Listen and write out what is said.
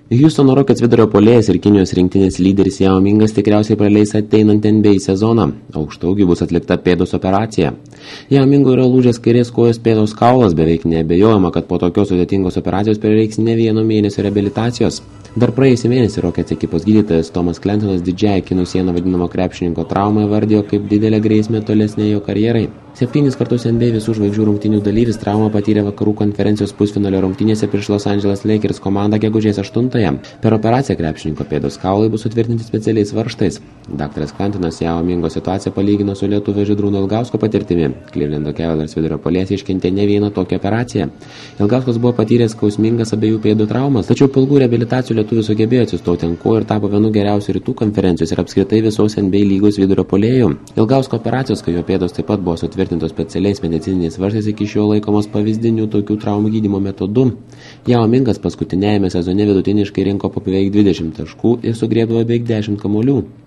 Houstono Rockets vidurio puolėjas ir Kinijos rinktinės lyderis Yao Mingas tikriausiai praleis ateinantį NBA sezoną. Aukštaūgiui bus atlikta pėdos operacija. Yao Mingui yra lūžęs kairės kojos pėdos kaulas, beveik neabejojama, kad po tokios sudėtingos operacijos prireiks ne 1 mėnesio reabilitacijos. Dar praėjusį mėnesį Rockets ekipos gydytojas Tomas Clentonas didžiąją kinų sieną vadinamo krepšininko traumą įvardijo kaip didelę grėsmę tolesnei jo karjerai. 7 kartus NBA visų žvaigždžių rungtynių dalyvis traumą patyrė vakarų konferencijos pusfinalio rungtynėse prieš Los Angeles Lakers komandą gegužės 8-ąją. Per operaciją krepšininko pėdos kaulai bus sutvirtinti specialiais varžtais. Dr. Clentonas Yao Mingo situaciją palygino su lietuvio Žydrūno Ilgausko patirtimi. Clevelando Cavaliers vidurio puolėjas iškentė ne vieną tokią operaciją. Ilgauskas buvo patyręs skausmingas abiejų pėdų traumas, tačiau po ilgų reabilitacijų lietuvis sugebėjo atsistoti ant kojų ir tapo vienu geriausių rytų konferencijos ir apskritai visos NBA lygos vidurio puolėjų. Ilgausko operacijos, kai jo pėdos taip pat buvo sutvirtintos specialiais medicininiais varžtais, iki šiol laikomos pavyzdiniu tokių traumų gydymo metodu. Yao Mingas paskutinėjame sezone vidutiniškai rinko po beveik 20 taškų ir sugriebdavo beveik 10 kamuolių.